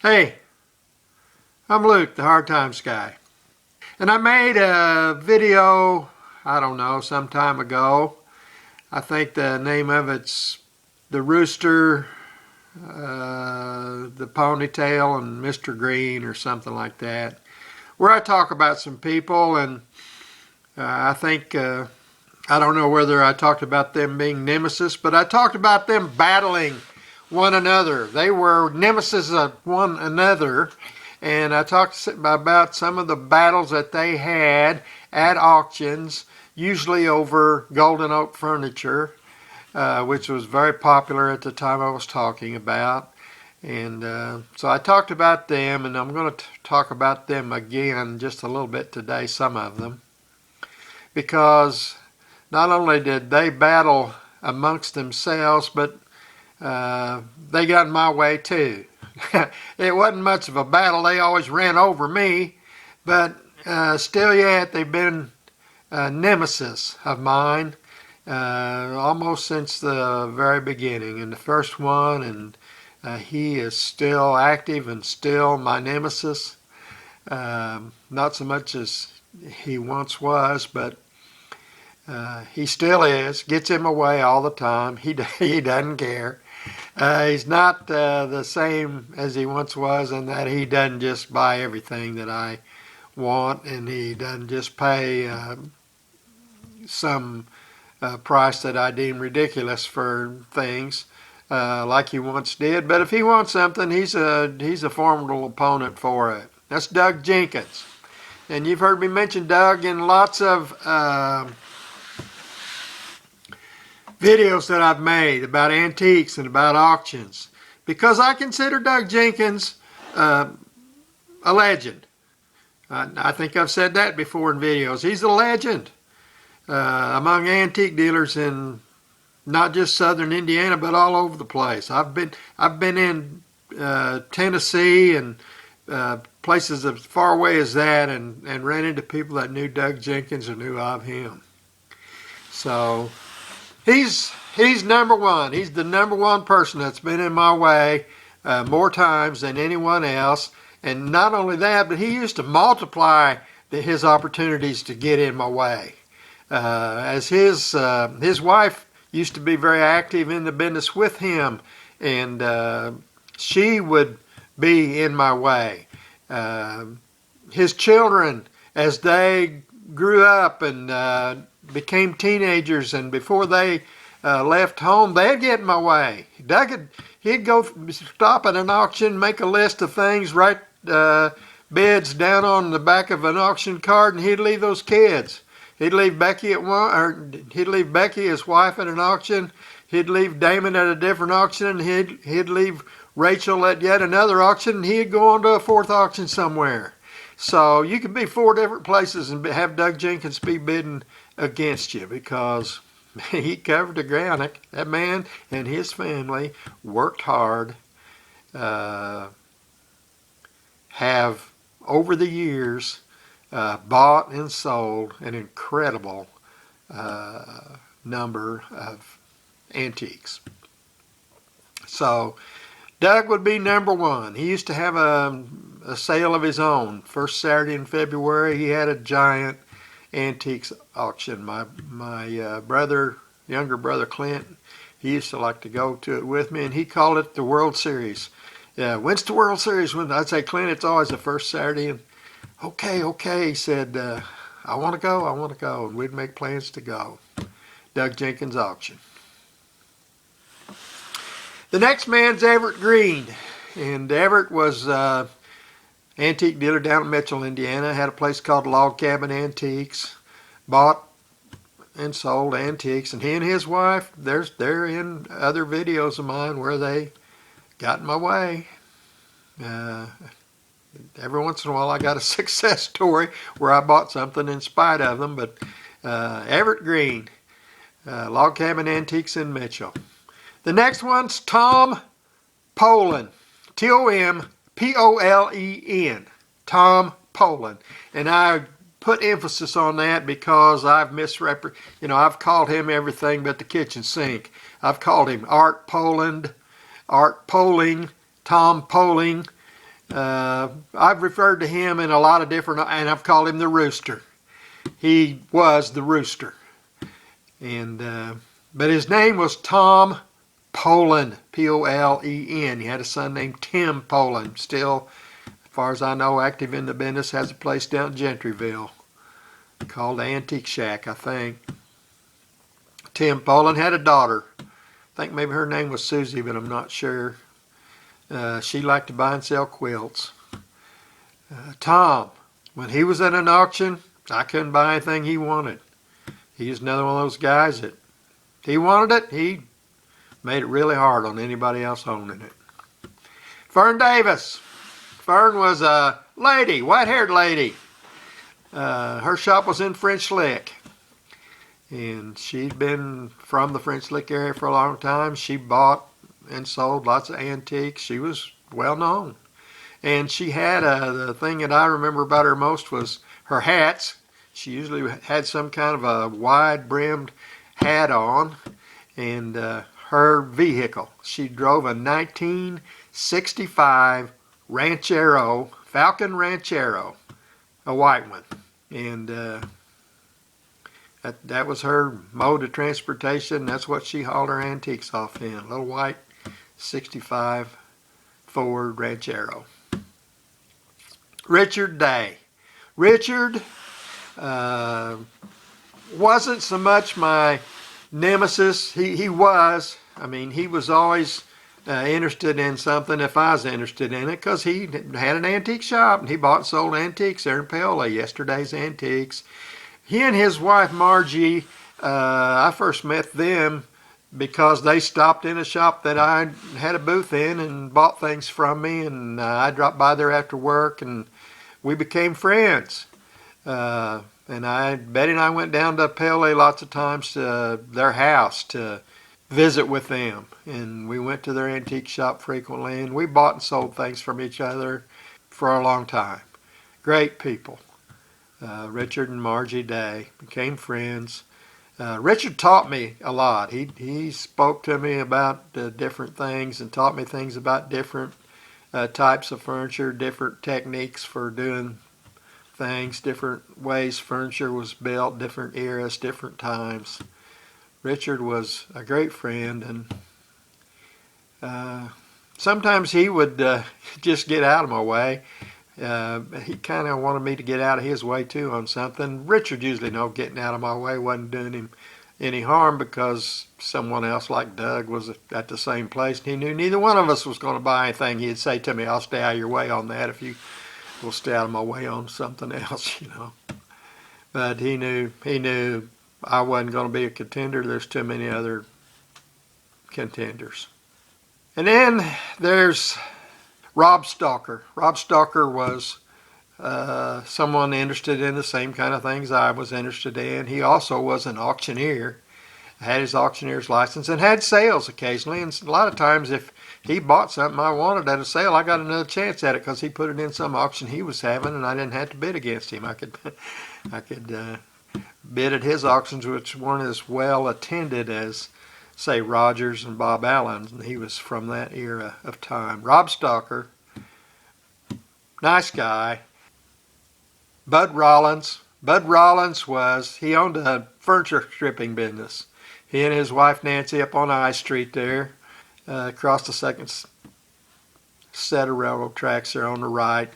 Hey, I'm Luke, the Hard Times guy. And I made a video, I don't know, some time ago. I think the name of it's The Rooster, the Ponytail, and Mr. Green or something like that. Where I talk about some people, and I think, I don't know whether I talked about them being nemesis, but I talked about them battling one another. They were nemesis of one another, and I talked about some of the battles that they had at auctions, usually over golden oak furniture, which was very popular at the time I was talking about. And so I talked about them, and I'm going to talk about them again just a little bit today, some of them, because not only did they battle amongst themselves, but they got in my way too. It wasn't much of a battle. They always ran over me, but still yet they've been a nemesis of mine almost since the very beginning. And the first one, and he is still active and still my nemesis. Not so much as he once was, but he still is. Gets in my way all the time. He doesn't care. He's not the same as he once was, in that he doesn't just buy everything that I want, and he doesn't just pay some price that I deem ridiculous for things like he once did. But if he wants something, he's a formidable opponent for it. That's Doug Jenkins, and you've heard me mention Doug in lots of videos that I've made about antiques and about auctions, because I consider Doug Jenkins a legend. I think I've said that before in videos. He's a legend among antique dealers in not just southern Indiana, but all over the place. I've been in Tennessee and places as far away as that, and ran into people that knew Doug Jenkins or knew of him. So He's number one. He's the number one person that's been in my way more times than anyone else. And not only that, but he used to multiply his opportunities to get in my way. As his wife used to be very active in the business with him, and she would be in my way. His children, as they grew up and became teenagers, and before they left home, they'd get in my way. He'd go stop at an auction, make a list of things, write bids down on the back of an auction card, and he'd leave those kids. He'd leave Becky at one, or he'd leave Becky, his wife, at an auction. He'd leave Damon at a different auction, and he'd leave Rachel at yet another auction, and he'd go on to a fourth auction somewhere. So you could be 4 different places and have Doug Jenkins be bidding against you, because he covered the ground. That man and his family worked hard, have over the years bought and sold an incredible number of antiques. So Doug would be number one. He used to have a sale of his own. First Saturday in February, he had a giant antiques auction. My younger brother Clint, he used to like to go to it with me, and he called it the World Series. Yeah, when's the World Series? When I'd say, Clint, it's always the first Saturday. And okay, he said, I want to go, and we'd make plans to go. Doug Jenkins auction. The next man's Evert Green, and Evert was antique dealer down in Mitchell, Indiana. Had a place called Log Cabin Antiques. Bought and sold antiques, and he and his wife, they're in other videos of mine where they got in my way. Every once in a while I got a success story where I bought something in spite of them, but Evert Green, Log Cabin Antiques in Mitchell. The next one's Tom Polen, T-O-M-P-O-L-E-N, Tom Polen. And I put emphasis on that because I've I've called him everything but the kitchen sink. I've called him Art Poland, Art Poling, Tom Poling, I've referred to him in a lot of different, and I've called him the Rooster. He was the Rooster. And but his name was Tom Polen, P-O-L-E-N. He had a son named Tim Polen. Still, as far as I know, active in the business. Has a place down in Gentryville called the Antique Shack, I think. Tim Polen had a daughter. I think maybe her name was Susie, but I'm not sure. She liked to buy and sell quilts. Tom, when he was at an auction, I couldn't buy anything he wanted. He was another one of those guys that he wanted it, he made it really hard on anybody else owning it. Fern Davis. Fern was a lady, white-haired lady. Her shop was in French Lick. And she'd been from the French Lick area for a long time. She bought and sold lots of antiques. She was well known. And she had the thing that I remember about her most was her hats. She usually had some kind of a wide-brimmed hat on. And her vehicle. She drove a 1965 Ranchero, Falcon Ranchero, a white one. And that was her mode of transportation. That's what she hauled her antiques off in. A little white 65 Ford Ranchero. Richard Day. Richard wasn't so much my nemesis. He was. I mean, he was always interested in something if I was interested in it, because he had an antique shop and he bought and sold antiques there in Paola, Yesterday's Antiques. He and his wife Margie, I first met them because they stopped in a shop that I had a booth in and bought things from me, and I dropped by there after work and we became friends. And Betty and I went down to Paola lots of times to their house to visit with them, and we went to their antique shop frequently, and we bought and sold things from each other for a long time. Great people. Richard and Margie Day became friends. Richard taught me a lot. He spoke to me about different things and taught me things about different types of furniture, different techniques for doing things, different ways furniture was built, different eras, different times. Richard was a great friend, and sometimes he would just get out of my way. He kind of wanted me to get out of his way too on something. Richard usually knew getting out of my way wasn't doing him any harm, because someone else like Doug was at the same place. He knew neither one of us was going to buy anything. He'd say to me, "I'll stay out of your way on that if you will stay out of my way on something else," you know. But he knew I wasn't going to be a contender. There's too many other contenders. And then there's Rob Stalker. Rob Stalker was someone interested in the same kind of things I was interested in. He also was an auctioneer, had his auctioneer's license, and had sales occasionally. And a lot of times if he bought something I wanted at a sale, I got another chance at it because he put it in some auction he was having, and I didn't have to bid against him. I could bid at his auctions, which weren't as well attended as, say, Rogers and Bob Allen. And he was from that era of time. Rob Stalker, nice guy. Bud Rollins. Bud Rollins he owned a furniture stripping business. He and his wife Nancy up on I Street there, across the second set of railroad tracks there on the right.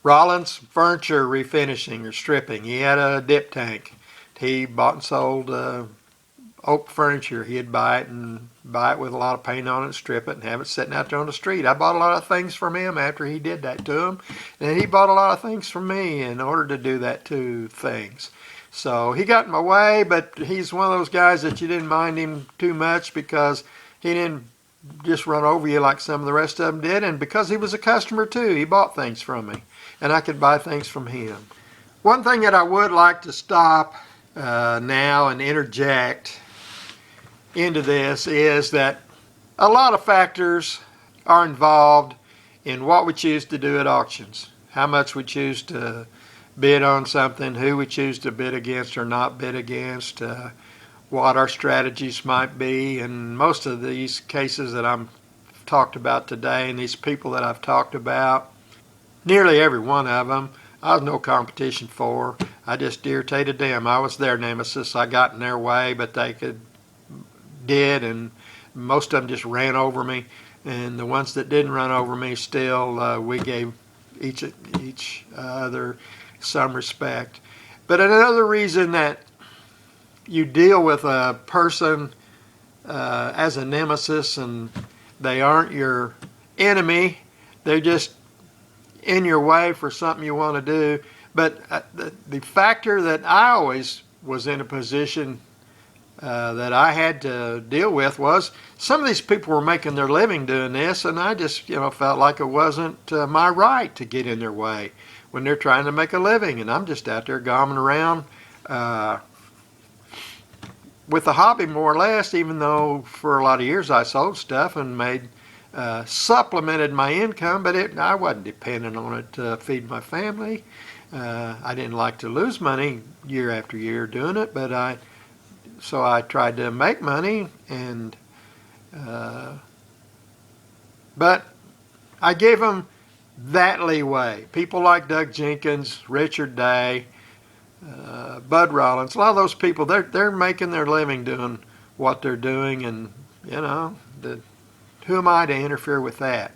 Rollins furniture refinishing or stripping. He had a dip tank. He bought and sold oak furniture. He'd buy it with a lot of paint on it, strip it, and have it sitting out there on the street. I bought a lot of things from him after he did that to him, and he bought a lot of things from me in order to do that to things. So he got in my way, but he's one of those guys that you didn't mind him too much because he didn't just run over you like some of the rest of them did, and because he was a customer too, he bought things from me, and I could buy things from him. One thing that I would like to stop now and interject into this is that a lot of factors are involved in what we choose to do at auctions. How much we choose to bid on something, who we choose to bid against or not bid against, what our strategies might be. And most of these cases that I'm talked about today and these people that I've talked about, nearly every one of them, I was no competition for. I just irritated them. I was their nemesis. I got in their way, but they did, and most of them just ran over me. And the ones that didn't run over me, still, we gave each other some respect. But another reason that you deal with a person as a nemesis, and they aren't your enemy, they're just in your way for something you want to do. But the factor that I always was in a position that I had to deal with was some of these people were making their living doing this, and I just felt like it wasn't my right to get in their way when they're trying to make a living, and I'm just out there gomming around with a hobby more or less, even though for a lot of years I sold stuff and made supplemented my income, but I wasn't dependent on it to feed my family. I didn't like to lose money year after year doing it, but so I tried to make money, and but I gave them that leeway. People like Doug Jenkins, Richard Day, Bud Rollins, a lot of those people, they're making their living doing what they're doing, and who am I to interfere with that?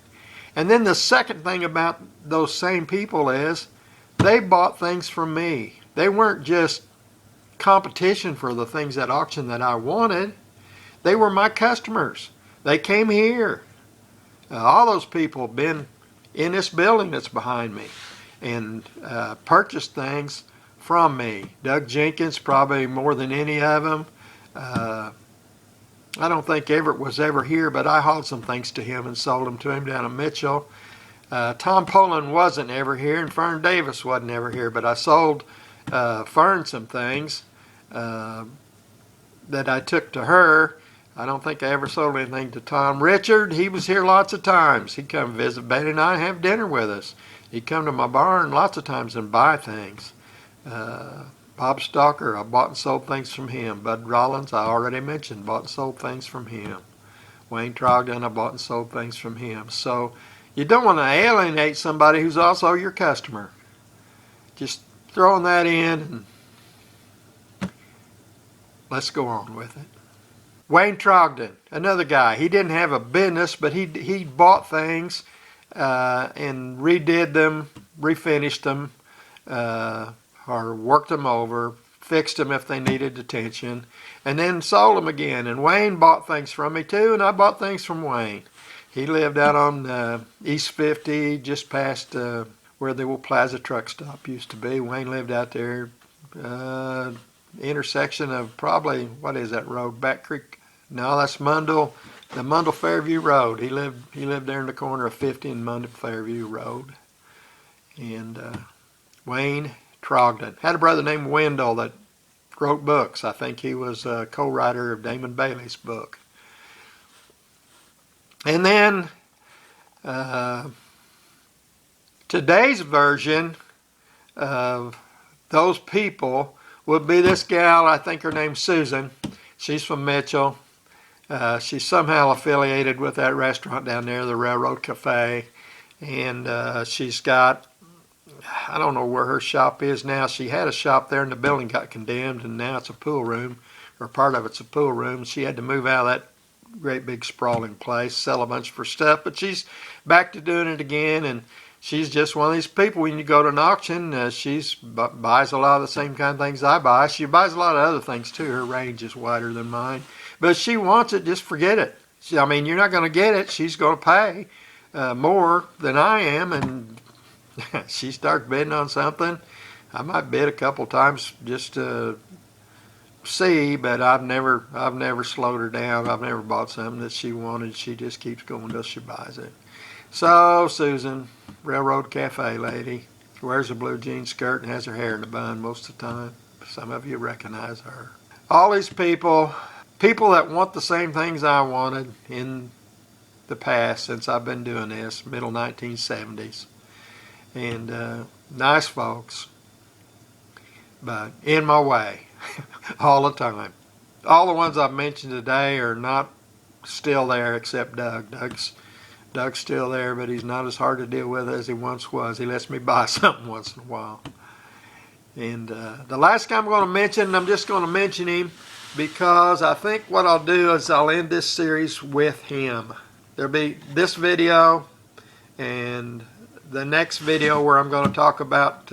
And then the second thing about those same people is they bought things from me. They weren't just competition for the things at auction that I wanted. They were my customers. They came here. All those people have been in this building that's behind me and purchased things from me. Doug Jenkins, probably more than any of them. I don't think Evert was ever here, but I hauled some things to him and sold them to him down in Mitchell. Tom Poland wasn't ever here, and Fern Davis wasn't ever here, but I sold Fern some things that I took to her. I don't think I ever sold anything to Tom. Richard, he was here lots of times. He'd come visit Betty and I and have dinner with us. He'd come to my barn lots of times and buy things. Bob Stalker, I bought and sold things from him. Bud Rollins, I already mentioned, bought and sold things from him. Wayne Trogden, I bought and sold things from him. So you don't want to alienate somebody who's also your customer. Just throwing that in, and let's go on with it. Wayne Trogden, another guy. He didn't have a business, but he bought things and redid them, refinished them, or worked them over, fixed them if they needed attention, and then sold them again. And Wayne bought things from me too, and I bought things from Wayne. He lived out on East 50, just past where the old Plaza truck stop used to be. Wayne lived out there, intersection of probably, what is that road, Back Creek? No, that's Mundell, the Mundell Fairview Road. He lived there in the corner of 50 and Mundell Fairview Road. And Wayne Trogden had a brother named Wendell that wrote books. I think he was a co-writer of Damon Bailey's book. And then today's version of those people would be this gal, I think her name's Susan. She's from Mitchell. She's somehow affiliated with that restaurant down there, the Railroad Cafe. And she's got, I don't know where her shop is now. She had a shop there and the building got condemned, and now it's a pool room, or part of it's a pool room. She had to move out of that great big sprawling place, sell a bunch of her stuff, but she's back to doing it again. And she's just one of these people, when you go to an auction, she buys a lot of the same kind of things I buy. She buys a lot of other things too. Her range is wider than mine. But if she wants it, just forget it. I mean, you're not going to get it. She's going to pay more than I am, and she starts bidding on something. I might bid a couple times just to see, but I've never slowed her down. I've never bought something that she wanted. She just keeps going until she buys it. So Susan, Railroad Cafe lady, wears a blue jean skirt and has her hair in a bun most of the time. Some of you recognize her. All these people that want the same things I wanted in the past since I've been doing this, middle 1970s. And nice folks, but in my way all the time. All the ones I've mentioned today are not still there except Doug. Doug's Doug's still there, but he's not as hard to deal with as he once was. He lets me buy something once in a while. And the last guy I'm going to mention, I'm just going to mention him because I think what I'll do is I'll end this series with him. There'll be this video and the next video where I'm going to talk about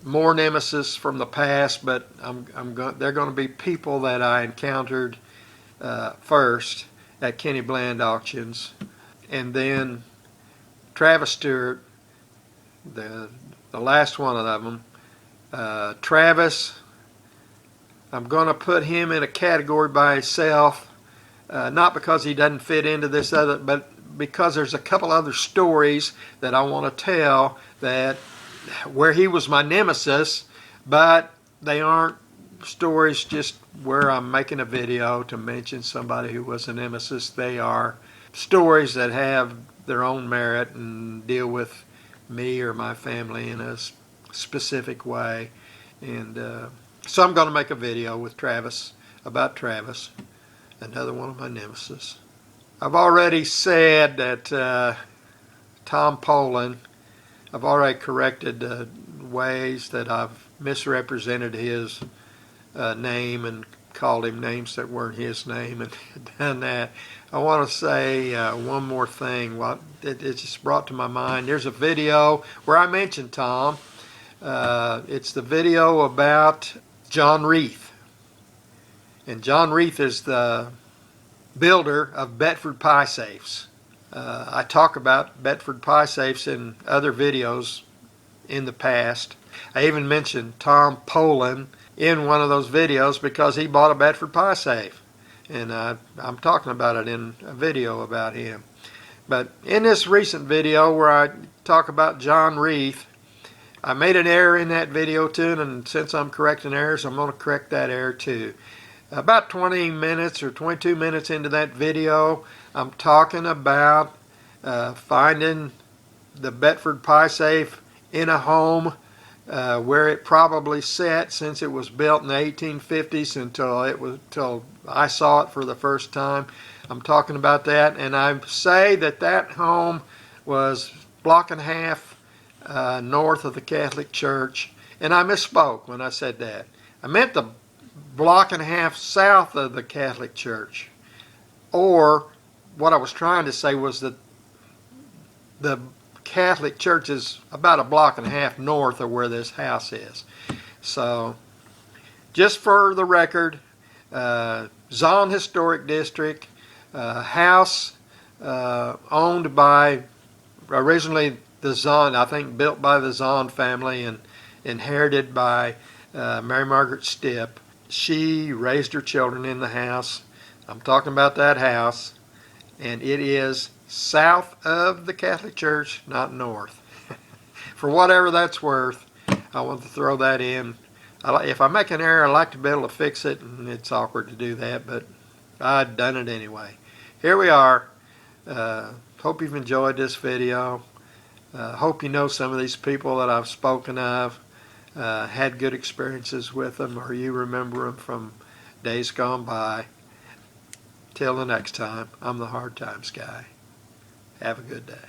more nemesis from the past, but they're going to be people that I encountered first at Kenny Bland auctions, and then Travis Stewart, the last one of them. Travis, I'm going to put him in a category by himself, not because he doesn't fit into this other, but because there's a couple other stories that I want to tell that where he was my nemesis, but they aren't stories just where I'm making a video to mention somebody who was a nemesis. They are stories that have their own merit and deal with me or my family in a specific way. And so I'm going to make a video with Travis, about Travis, another one of my nemesis. I've already said that Tom Poland, I've already corrected ways that I've misrepresented his name and called him names that weren't his name and done that. I want to say one more thing. It just brought to my mind. There's a video where I mentioned Tom. It's the video about John Reith. And John Reith is the builder of Bedford pie safes. I talk about Bedford pie safes in other videos in the past. I even mentioned Tom Poland in one of those videos because he bought a Bedford pie safe, and I'm talking about it in a video about him. But in this recent video where I talk about John Reith, I made an error in that video too, and since I'm correcting errors, I'm going to correct that error too. About 20 minutes or 22 minutes into that video, I'm talking about finding the Bedford pie safe in a home where it probably sat since it was built in the 1850s until I saw it for the first time. I'm talking about that, and I say that home was block and a half north of the Catholic Church, and I misspoke when I said that. I meant the block and a half south of the Catholic Church, or what I was trying to say was that the Catholic Church is about a block and a half north of where this house is. So, just for the record, Zahn Historic District, house owned by, originally the Zahn, I think built by the Zahn family and inherited by Mary Margaret Stipp. She raised her children in the house. I'm talking about that house, and it is south of the Catholic Church, not north. For whatever that's worth, I want to throw that in. If I make an error, I like to be able to fix it, and it's awkward to do that, but I've done it anyway. Here we are. Hope you've enjoyed this video. Hope you know some of these people that I've spoken of, had good experiences with them, or you remember them from days gone by. Till the next time, I'm the Hard Times Guy. Have a good day.